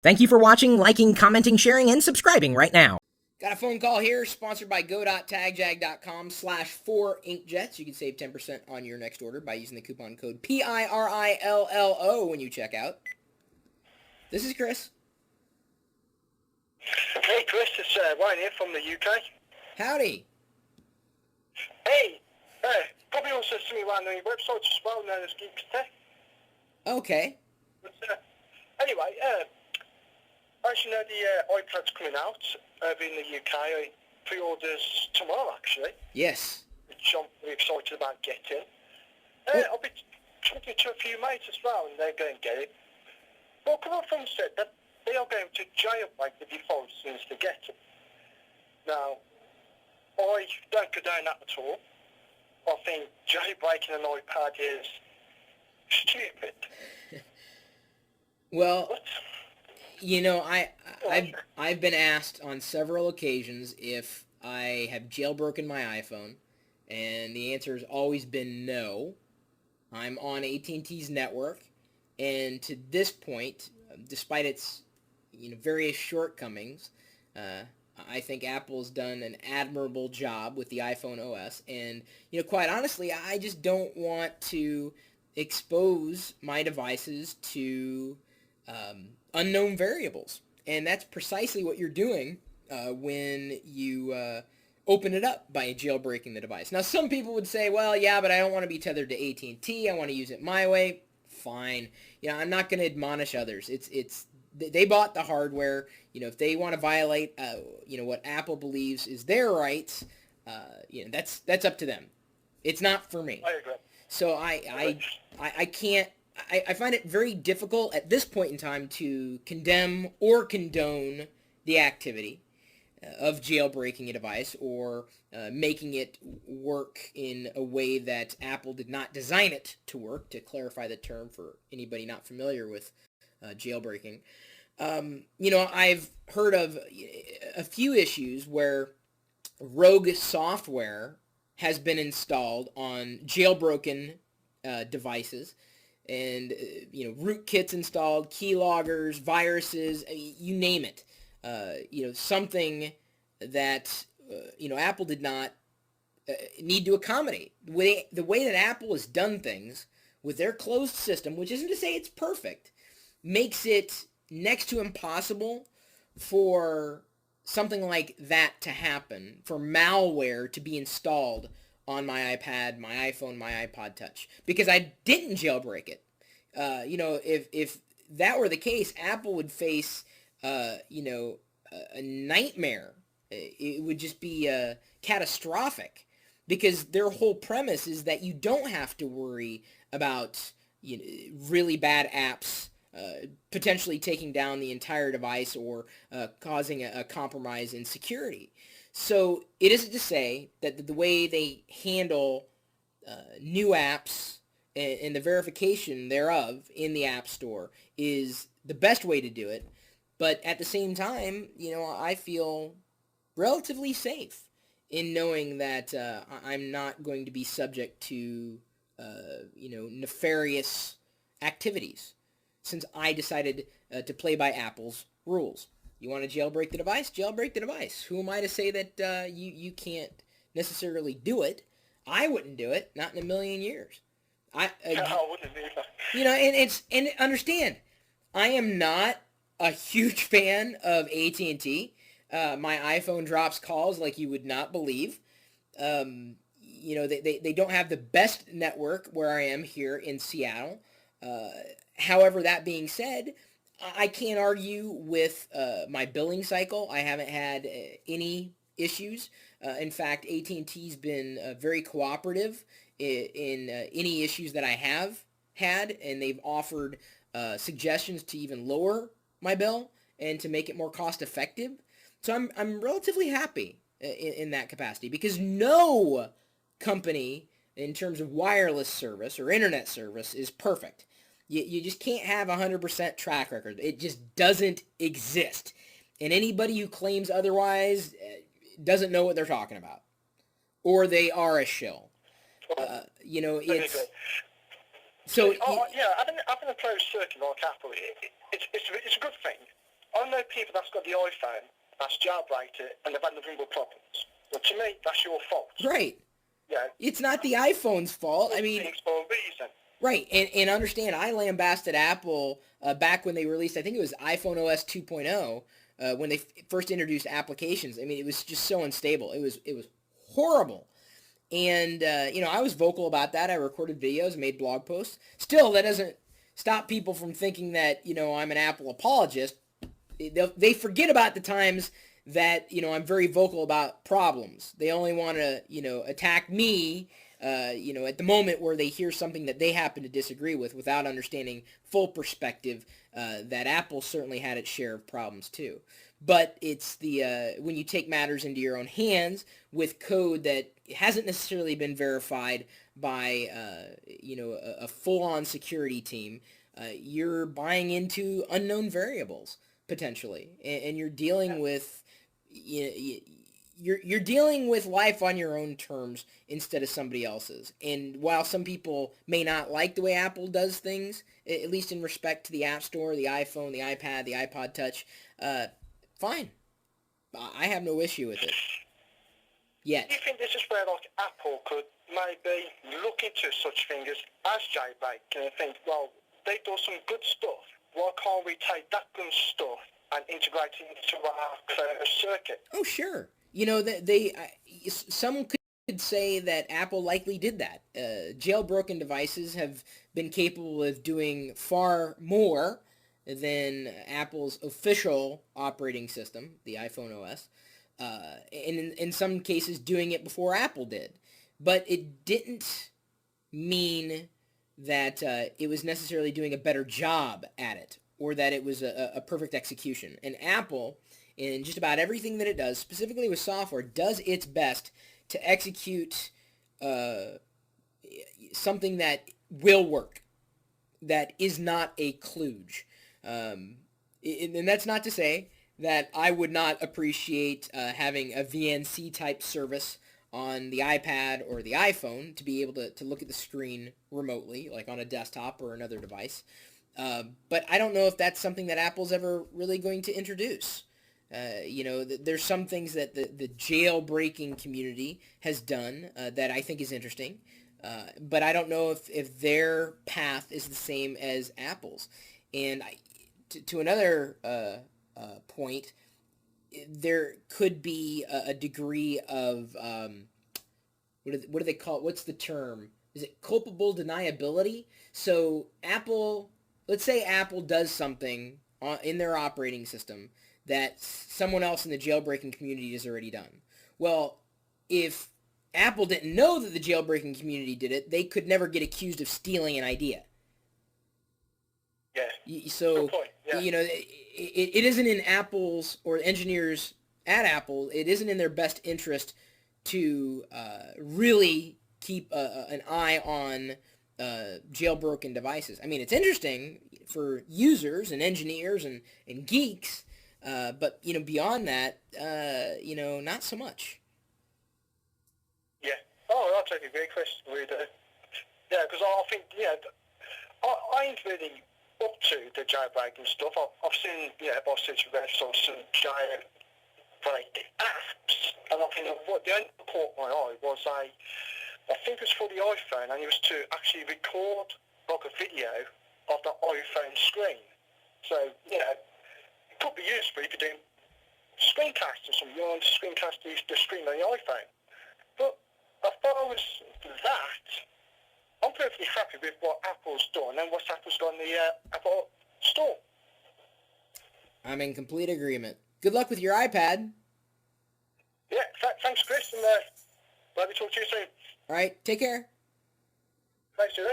Thank you for watching, liking, commenting, sharing, and subscribing right now. Got a phone call here, sponsored by go.tagjag.com/4inkjets. You can save 10% on your next order by using the coupon code PIRILLO when you check out. This is Chris. Hey Chris, it's Ryan here from the UK. Howdy. Hey, probably also see me around on your website as well, known as Geeks Tech. Okay. But, anyway, as you know, the iPad's coming out over in the UK. Pre-orders tomorrow, actually. Yes. Which I'm really excited about getting. I'll be talking to a few mates as well, and they're going to get it. Well, a couple of them said that they are going to jailbreak the default as soon as they get it. Now, I don't condone that at all. I think jailbreaking an iPad is stupid. Well, What? you know, I've been asked on several occasions if I have jailbroken my iPhone, and the answer has always been no. I'm on AT&T's network, and to this point, despite its various shortcomings, I think Apple's done an admirable job with the iPhone OS, and quite honestly, I just don't want to expose my devices to unknown variables, and that's precisely what you're doing when you open it up by jailbreaking the device. Now, some people would say, well, yeah, but I don't want to be tethered to AT&T. I want to use it my way. Fine. I'm not going to admonish others. They bought the hardware. If they want to violate, what Apple believes is their rights, that's up to them. It's not for me. I agree. So I can't. I find it very difficult at this point in time to condemn or condone the activity of jailbreaking a device or making it work in a way that Apple did not design it to work, to clarify the term for anybody not familiar with jailbreaking. I've heard of a few issues where rogue software has been installed on jailbroken devices, and rootkits installed, keyloggers, viruses, you name it. Something that Apple did not need to accommodate. The way that Apple has done things with their closed system, which isn't to say it's perfect, makes it next to impossible for something like that to happen, for malware to be installed on my iPad, my iPhone, my iPod-touch, because I didn't jailbreak it. If that were the case, Apple would face, a nightmare. It would just be catastrophic, because their whole premise is that you don't have to worry about really bad apps potentially taking down the entire device or causing a compromise in security. So it isn't to say that the way they handle new apps and the verification thereof in the App Store is the best way to do it. But at the same time, I feel relatively safe in knowing that I'm not going to be subject to, nefarious activities, since I decided to play by Apple's rules. You want to jailbreak the device? Jailbreak the device. Who am I to say that you can't necessarily do it? I wouldn't do it, not in a million years. I wouldn't either. And understand, I am not a huge fan of AT&T. My iPhone drops calls like you would not believe. They don't have the best network where I am here in Seattle. However, that being said, I can't argue with my billing cycle. I haven't had any issues. In fact, AT&T's been very cooperative in any issues that I have had, and they've offered suggestions to even lower my bill and to make it more cost effective. So I'm relatively happy in that capacity, because no company in terms of wireless service or internet service is perfect. You just can't have 100% track record. It just doesn't exist. And anybody who claims otherwise doesn't know what they're talking about, or they are a shill. It's so. Yeah, having a closed circuit like Apple, it's a good thing. I know people that's got the iPhone, that's jailbreaked it, and they've had nothing but problems. Well, to me, that's your fault. Right. Yeah. It's not the iPhone's fault. I mean, things for a reason. right. And understand, I lambasted Apple back when they released, I think it was iPhone OS 2.0, when they first introduced applications. I mean, it was just so unstable. It was horrible. And, I was vocal about that. I recorded videos, made blog posts. Still, that doesn't stop people from thinking that, I'm an Apple apologist. They forget about the times that, I'm very vocal about problems. They only want to, attack me, at the moment where they hear something that they happen to disagree with without understanding full perspective, that Apple certainly had its share of problems too. But it's when you take matters into your own hands with code that hasn't necessarily been verified by, a full-on security team, you're buying into unknown variables potentially, and you're dealing with, you're dealing with life on your own terms instead of somebody else's. And while some people may not like the way Apple does things, at least in respect to the App Store, the iPhone, the iPad, the iPod-touch, fine. I have no issue with it. Yet. Do you think this is where, Apple could maybe look into such things as jailbreak and think, well, they do some good stuff. Why can't we take that good stuff and integrate it into our circuit? Oh, sure. Some could say that Apple likely did that. Jailbroken devices have been capable of doing far more than Apple's official operating system, the iPhone OS, and in some cases doing it before Apple did. But it didn't mean that it was necessarily doing a better job at it, or that it was a perfect execution. And Apple, in just about everything that it does, specifically with software, does its best to execute something that will work, that is not a kludge. And that's not to say that I would not appreciate having a VNC type service on the iPad or the iPhone to be able to look at the screen remotely, like on a desktop or another device. But I don't know if that's something that Apple's ever really going to introduce. There's some things that the jailbreaking community has done that I think is interesting. But I don't know if their path is the same as Apple's. And to another point, there could be a degree of, what do they call it? What's the term? Is it culpable deniability? So let's say Apple does something in their operating system that someone else in the jailbreaking community has already done. Well, if Apple didn't know that the jailbreaking community did it, they could never get accused of stealing an idea. Yeah. So, good point. Yeah. It isn't in Apple's or engineers at Apple, it isn't in their best interest to really keep an eye on jailbroken devices. I mean, it's interesting for users and engineers and geeks, but, beyond that, not so much. Yeah. Oh, I'll take a great question. Yeah, because I think, I ain't really up to the jailbreaking stuff. I've seen, both situations of some jailbreak apps, and I think what the only caught my eye was I think it was for the iPhone, and it was to actually record like a video of the iPhone screen. So, it could be useful if you're doing screencasts or something. You want to screencast the screen on the iPhone. But as far as that, I'm perfectly happy with what Apple's done and what Apple's done in the Apple Store. I'm in complete agreement. Good luck with your iPad. Yeah, thanks, Chris, and maybe talk to you soon. All right, take care. Thanks, you.